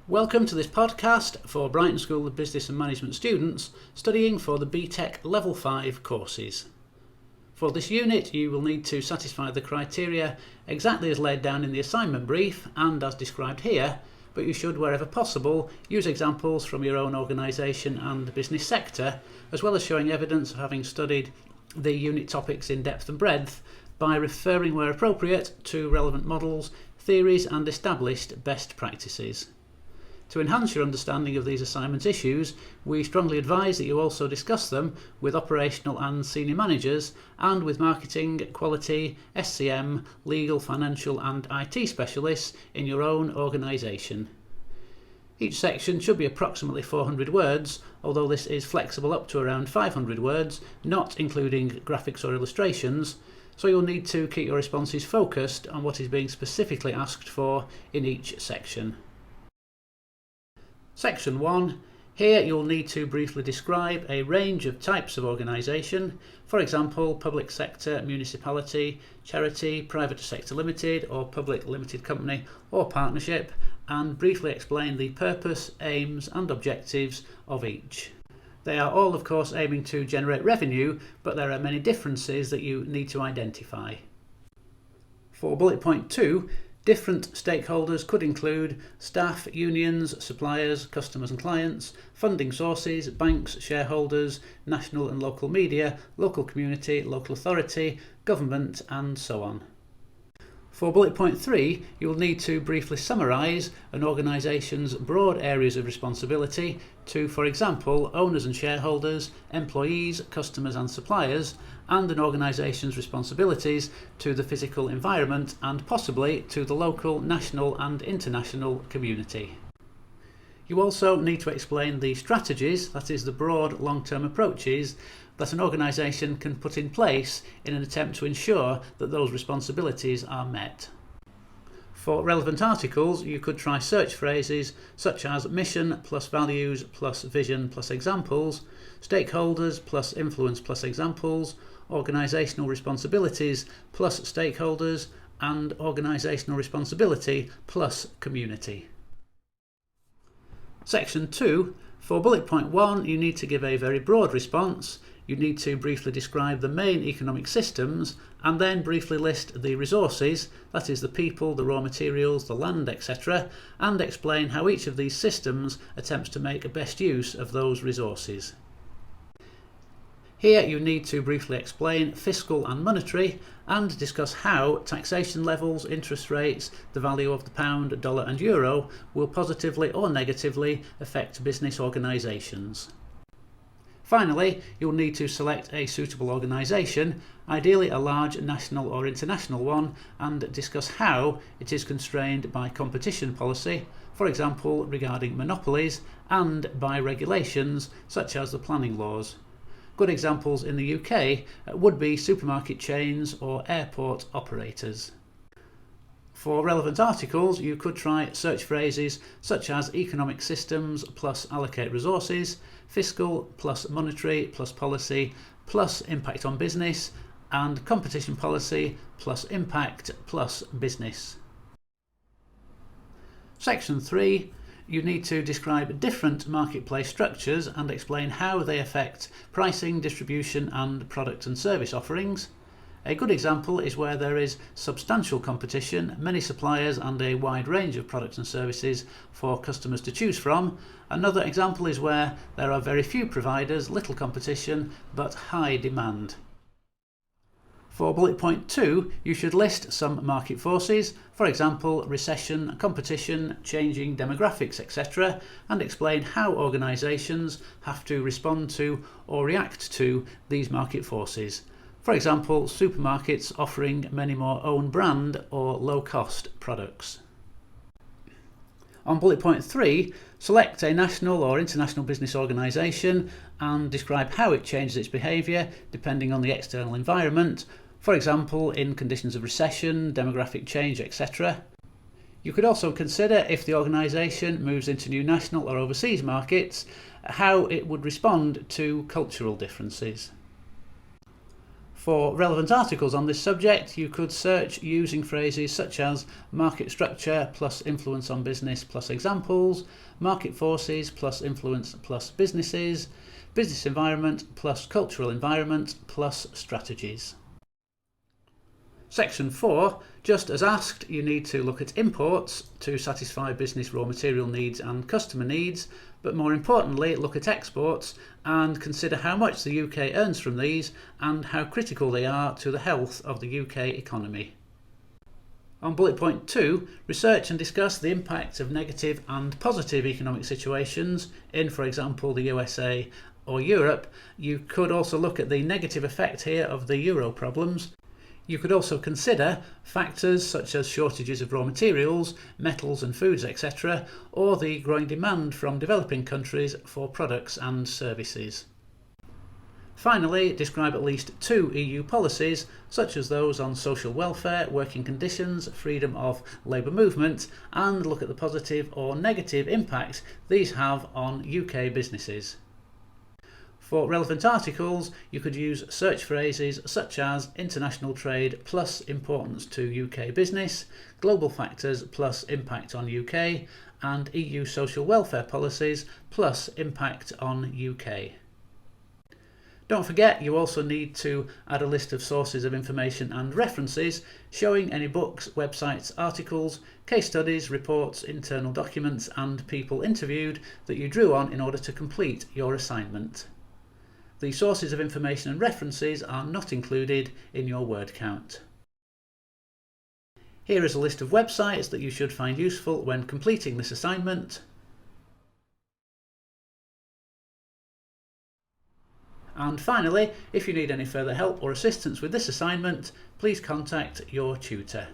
Welcome to this podcast for Brighton School of Business and Management students studying for the Btec Level 5 courses. For this unit you will need to satisfy the criteria exactly as laid down in the assignment brief and as described here, but you should, wherever possible, use examples from your own organisation and business sector, as well as showing evidence of having studied the unit topics in depth and breadth by referring where appropriate to relevant models, theories and established best practices. To enhance your understanding of these assignment issues, we strongly advise that you also discuss them with operational and senior managers and with marketing, quality, SCM, legal, financial and IT specialists in your own organisation. Each section should be approximately 400 words, although this is flexible up to around 500 words, not including graphics or illustrations, so you'll need to keep your responses focused on what is being specifically asked for in each section. Section 1. Here you'll need to briefly describe a range of types of organisation, for example public sector, municipality, charity, private sector limited or public limited company or partnership, and briefly explain the purpose, aims and objectives of each. They are all of course aiming to generate revenue, but there are many differences that you need to identify. For bullet point 2, different stakeholders could include staff, unions, suppliers, customers and clients, funding sources, banks, shareholders, national and local media, local community, local authority, government and so on. For bullet point 3, you will need to briefly summarise an organisation's broad areas of responsibility to, for example, owners and shareholders, employees, customers and suppliers, and an organisation's responsibilities to the physical environment and possibly to the local, national and international community. You also need to explain the strategies, that is the broad long-term approaches, that an organisation can put in place in an attempt to ensure that those responsibilities are met. For relevant articles, you could try search phrases such as mission plus values plus vision plus examples, stakeholders plus influence plus examples, organisational responsibilities plus stakeholders, and organisational responsibility plus community. Section 2. For bullet point 1, you need to give a very broad response. You need to briefly describe the main economic systems and then briefly list the resources, that is the people, the raw materials, the land, etc., and explain how each of these systems attempts to make best use of those resources. Here you need to briefly explain fiscal and monetary and discuss how taxation levels, interest rates, the value of the pound, dollar and euro will positively or negatively affect business organisations. Finally, you'll need to select a suitable organisation, ideally a large national or international one, and discuss how it is constrained by competition policy, for example regarding monopolies, and by regulations such as the planning laws. Good examples in the UK would be supermarket chains or airport operators. For relevant articles, you could try search phrases such as economic systems plus allocate resources, fiscal plus monetary plus policy plus impact on business, and competition policy plus impact plus business. Section 3. You need to describe different marketplace structures and explain how they affect pricing, distribution and product and service offerings. A good example is where there is substantial competition, many suppliers and a wide range of products and services for customers to choose from. Another example is where there are very few providers, little competition but high demand. For bullet point 2, you should list some market forces, for example recession, competition, changing demographics, etc., and explain how organisations have to respond to or react to these market forces. For example, supermarkets offering many more own brand or low-cost products. On bullet point 3, select a national or international business organisation and describe how it changes its behaviour depending on the external environment, for example in conditions of recession, demographic change, etc. You could also consider if the organisation moves into new national or overseas markets, how it would respond to cultural differences. For relevant articles on this subject, you could search using phrases such as market structure plus influence on business plus examples, market forces plus influence plus businesses, business environment plus cultural environment plus strategies. Section 4, just as asked, you need to look at imports to satisfy business raw material needs and customer needs, but more importantly, look at exports and consider how much the UK earns from these and how critical they are to the health of the UK economy. On bullet point 2, research and discuss the impact of negative and positive economic situations in, for example, the USA or Europe. You could also look at the negative effect here of the euro problems. You could also consider factors such as shortages of raw materials, metals and foods, etc., or the growing demand from developing countries for products and services. Finally, describe at least 2 EU policies, such as those on social welfare, working conditions, freedom of labour movement, and look at the positive or negative impact these have on UK businesses. For relevant articles, you could use search phrases such as international trade plus importance to UK business, global factors plus impact on UK, and EU social welfare policies plus impact on UK. Don't forget, you also need to add a list of sources of information and references showing any books, websites, articles, case studies, reports, internal documents, and people interviewed that you drew on in order to complete your assignment. The sources of information and references are not included in your word count. Here is a list of websites that you should find useful when completing this assignment. And finally, if you need any further help or assistance with this assignment, please contact your tutor.